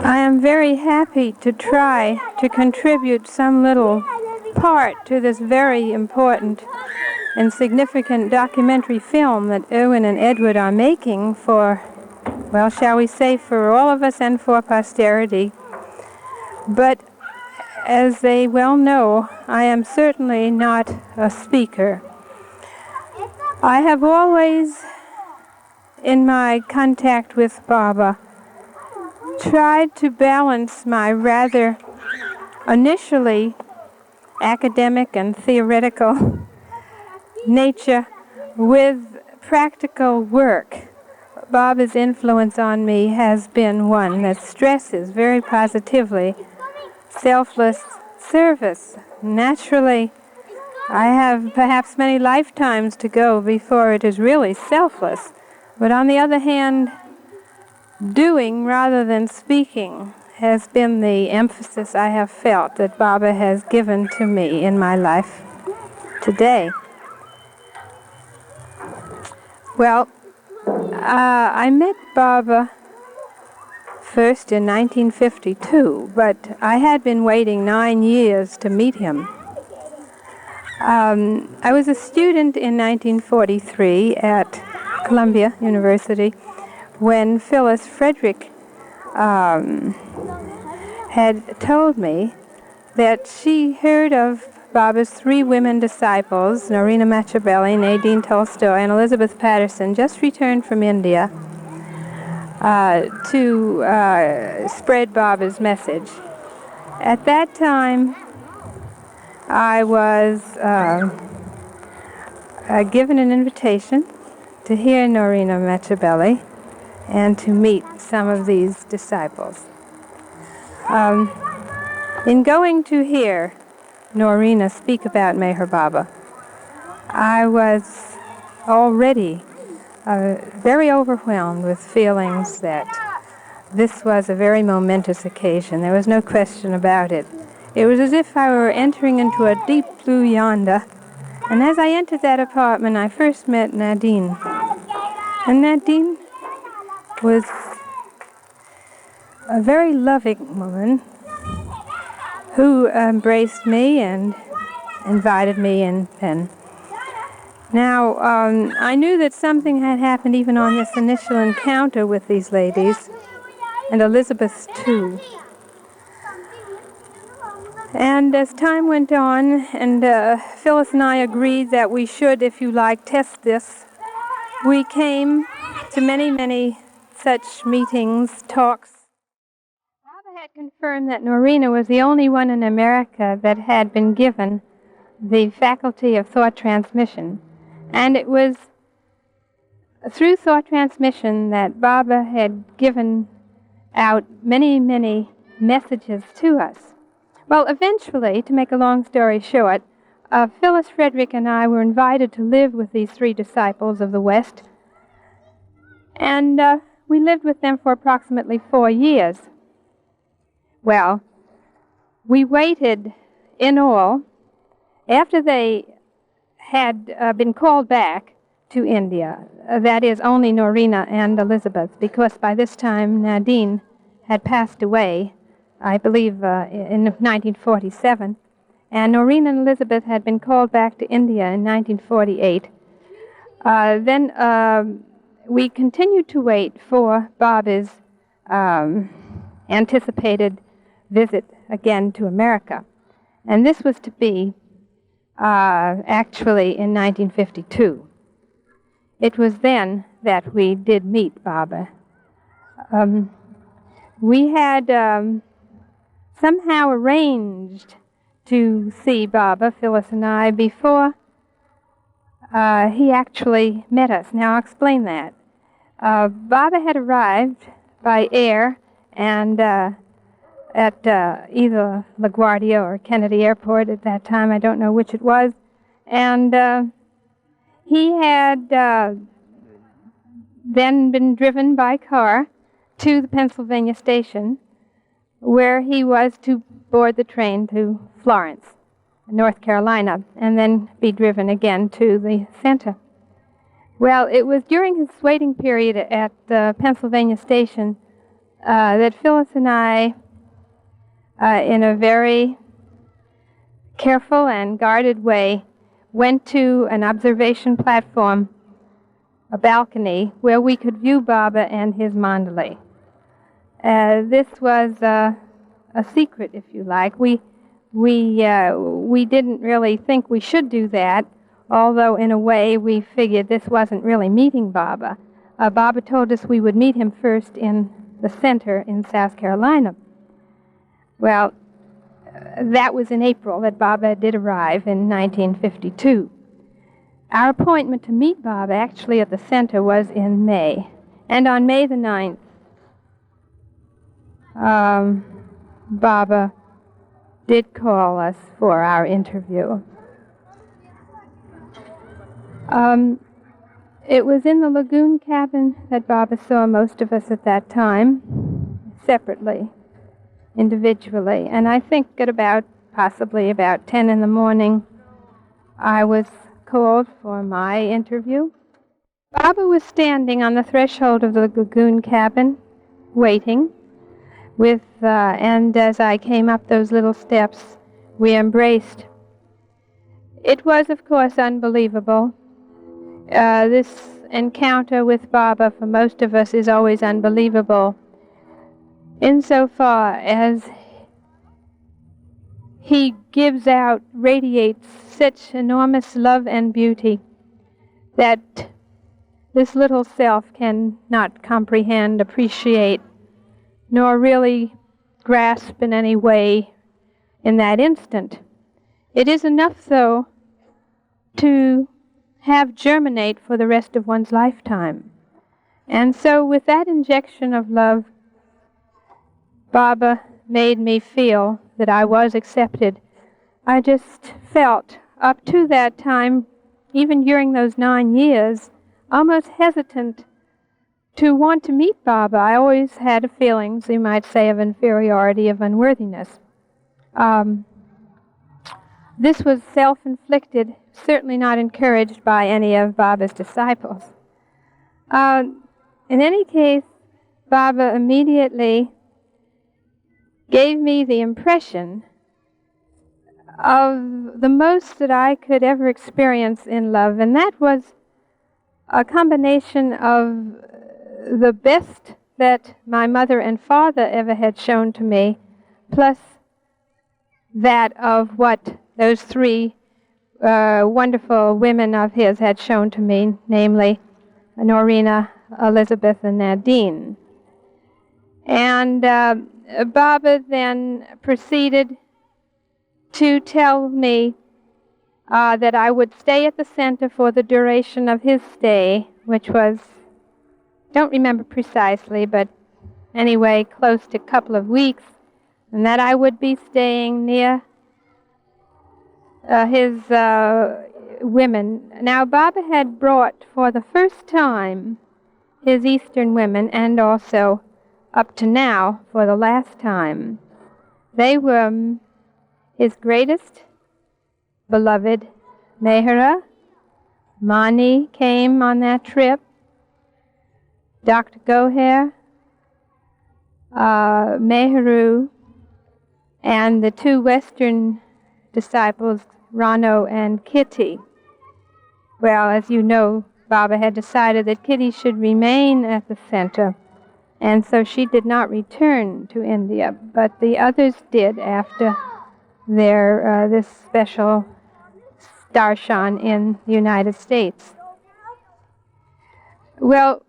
I am very happy to try to contribute some little part to this very important and significant documentary film that Irwin and Edward are making for, well, shall we say, for all of us and for posterity. But as they well know, I am certainly not a speaker. I have always, in my contact with Baba, tried to balance my rather initially academic and theoretical nature with practical work. Baba's influence on me has been one that stresses very positively selfless service. Naturally, I have perhaps many lifetimes to go before it is really selfless. But on the other hand, doing rather than speaking has been the emphasis I have felt that Baba has given to me in my life today. Well, I met Baba first in 1952, but I had been waiting 9 years to meet him. I was a student in 1943 at Columbia University when Frederick had told me that she heard of Baba's 3 women disciples, Norina Machabelli, Nadine Tolstoy, and Elizabeth Patterson, just returned from India to spread Baba's message. At that time, I was given an invitation to hear Norina Machabelli and to meet some of these disciples. In going to hear Norina speak about Meher Baba, I was already very overwhelmed with feelings that this was a very momentous occasion. There was no question about it. It was as if I were entering into a deep blue yonder. And as I entered that apartment, I first met Nadine. And Nadine was a very loving woman who embraced me and invited me in Penn. Now, I knew that something had happened even on this initial encounter with these ladies, and Elizabeth too. And as time went on, and Filis and I agreed that we should, if you like, test this, we came to many, many such meetings, talks. Baba had confirmed that Norina was the only one in America that had been given the faculty of thought transmission. And it was through thought transmission that Baba had given out many, many messages to us. Well, eventually, to make a long story short, Phyllis, Frederick, and I were invited to live with these 3 disciples of the West. And we lived with them for approximately 4 years. Well, we waited in all, after they had been called back to India, that is, only Norina and Elizabeth, because by this time Nadine had passed away, I believe in 1947, and Norina and Elizabeth had been called back to India in 1948. Then we continued to wait for Baba's anticipated visit again to America. And this was to be actually in 1952. It was then that we did meet Baba. We had somehow arranged to see Baba, Phyllis and I, before he actually met us. Now I'll explain that. Baba had arrived by air and at either LaGuardia or Kennedy Airport at that time. I don't know which it was. And he had then been driven by car to the Pennsylvania station, where he was to board the train to Florence, North Carolina, and then be driven again to the center. Well, it was during his waiting period at the Pennsylvania station that Filis and I, in a very careful and guarded way, went to an observation platform, a balcony, where we could view Baba and his mandali. This was a secret, if you like. We didn't really think we should do that, although in a way we figured this wasn't really meeting Baba. Baba told us we would meet him first in the center in South Carolina. Well, that was in April that Baba did arrive in 1952. Our appointment to meet Baba actually at the center was in May. And on May the 9th, Baba did call us for our interview. It was in the lagoon cabin that Baba saw most of us at that time, separately, individually. And I think at possibly about 10 in the morning, I was called for my interview. Baba was standing on the threshold of the lagoon cabin, waiting, and as I came up those little steps, we embraced. It was, of course, unbelievable. This encounter with Baba, for most of us, is always unbelievable, insofar as he radiates such enormous love and beauty that this little self cannot comprehend, appreciate, nor really grasp in any way in that instant. It is enough, though, to have germinate for the rest of one's lifetime. And so with that injection of love, Baba made me feel that I was accepted. I just felt, up to that time, even during those 9 years, almost hesitant to want to meet Baba. I always had feelings, you might say, of inferiority, of unworthiness. This was self-inflicted, certainly not encouraged by any of Baba's disciples. In any case, Baba immediately gave me the impression of the most that I could ever experience in love, and that was a combination of the best that my mother and father ever had shown to me, plus that of what those three wonderful women of his had shown to me, namely Norina, Elizabeth, and Nadine. And Baba then proceeded to tell me that I would stay at the center for the duration of his stay, which was, don't remember precisely, but anyway, close to a couple of weeks, and that I would be staying near his women. Now, Baba had brought for the first time his Eastern women, and also up to now for the last time. They were his greatest beloved, Mehera. Mani came on that trip. Dr. Goher, Meheru, and the two Western disciples, Rano and Kitty. Well, as you know, Baba had decided that Kitty should remain at the center, and so she did not return to India, but the others did after their this special darshan in the United States. Well,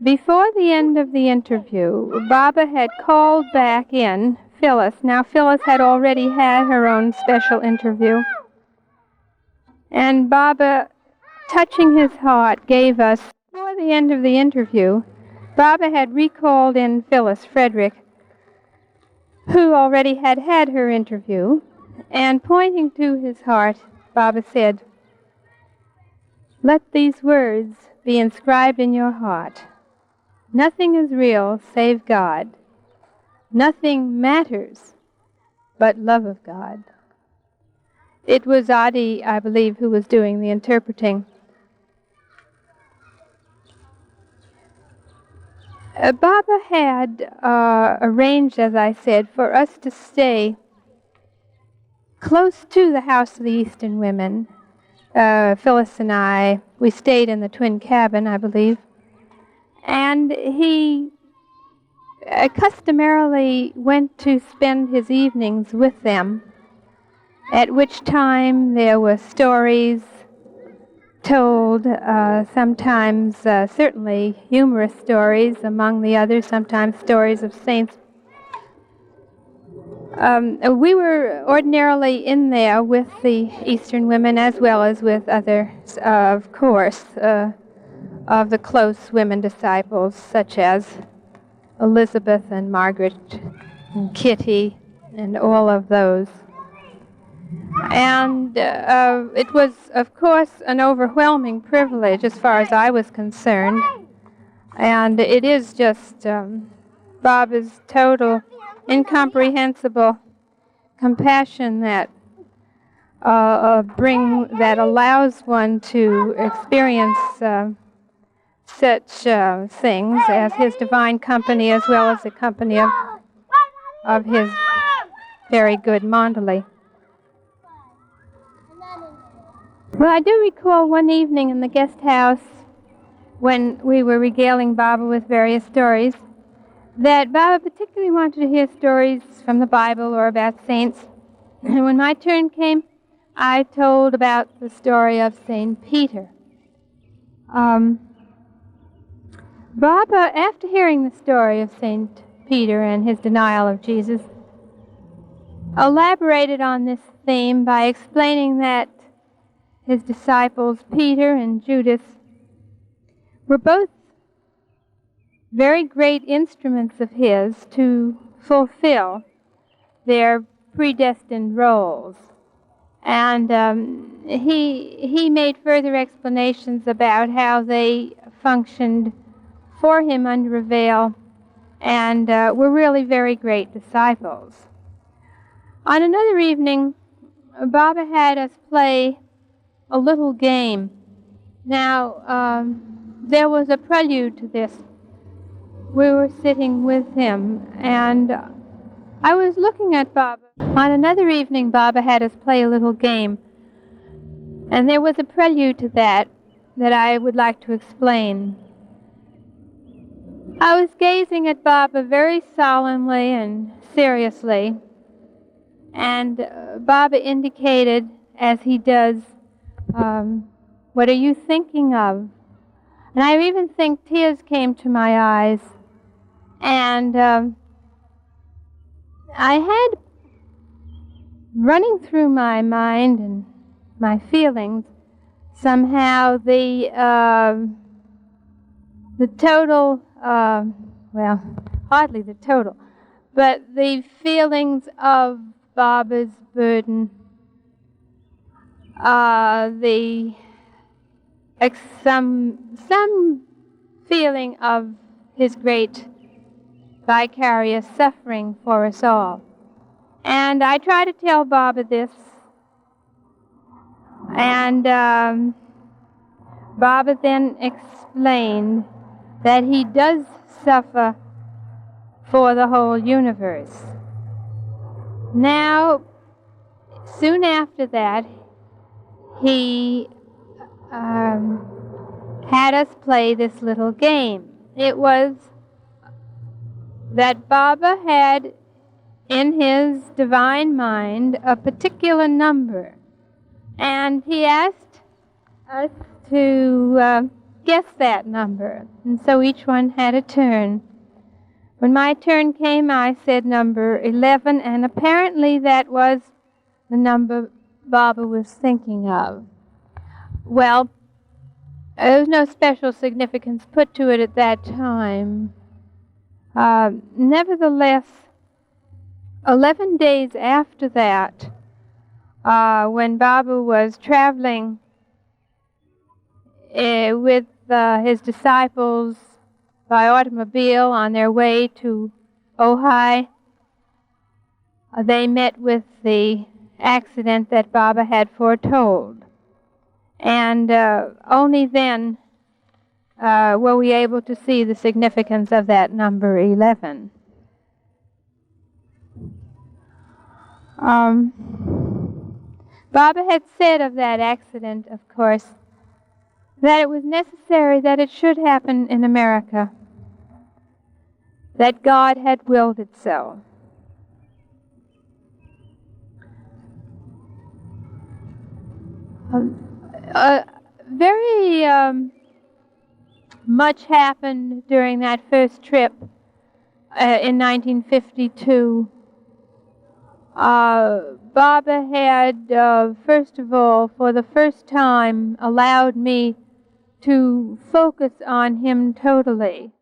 before the end of the interview, Baba had called back in Filis. Now, Filis had already had her own special interview, and Baba, touching his heart, gave us, before the end of the interview, Baba had recalled in Filis, Frederick, who already had had her interview, and pointing to his heart, Baba said, "Let these words be inscribed in your heart. Nothing is real save God. Nothing matters but love of God." It was Adi, I believe, who was doing the interpreting. Baba had arranged, as I said, for us to stay close to the House of the Eastern Women. Phyllis and I, we stayed in the twin cabin, I believe. And he customarily went to spend his evenings with them, at which time there were stories told, sometimes certainly humorous stories, among the others, sometimes stories of saints. We were ordinarily in there with the Eastern women as well as with others, of course, of the close women disciples, such as Elizabeth and Margaret and Kitty and all of those. And it was, of course, an overwhelming privilege as far as I was concerned. And it is just Baba's total, incomprehensible compassion that allows one to experience such things as his divine company, as well as the company of his very good Mandali. Well, I do recall one evening in the guest house when we were regaling Baba with various stories that Baba particularly wanted to hear stories from the Bible or about saints. And when my turn came, I told about the story of St. Peter. Baba, after hearing the story of St. Peter and his denial of Jesus, elaborated on this theme by explaining that his disciples, Peter and Judas, were both very great instruments of his to fulfill their predestined roles. And he made further explanations about how they functioned for him under a veil and were really very great disciples. On another evening, Baba had us play a little game. Now, there was a prelude to this. We were sitting with him, and I was looking at Baba. On another evening, Baba had us play a little game, and there was a prelude to that I would like to explain. I was gazing at Baba very solemnly and seriously, and Baba indicated, as he does, what are you thinking of? And I even think tears came to my eyes. And I had running through my mind and my feelings somehow the total, well, hardly the total, but the feelings of Baba's burden, some feeling of his great vicarious suffering for us all. And I try to tell Baba this, and Baba then explained that he does suffer for the whole universe. Now, soon after that, he had us play this little game. It was that Baba had in his divine mind a particular number, and he asked us to guess that number, and so each one had a turn. When my turn came, I said number 11, and apparently that was the number Baba was thinking of. Well, there was no special significance put to it at that time. Nevertheless, 11 days after that, when Baba was traveling with his disciples by automobile on their way to Ojai, they met with the accident that Baba had foretold. And only then were we able to see the significance of that number 11. Baba had said of that accident, of course, that it was necessary that it should happen in America, that God had willed it so. Very much happened during that first trip in 1952. Baba had, first of all, for the first time, allowed me to focus on him totally.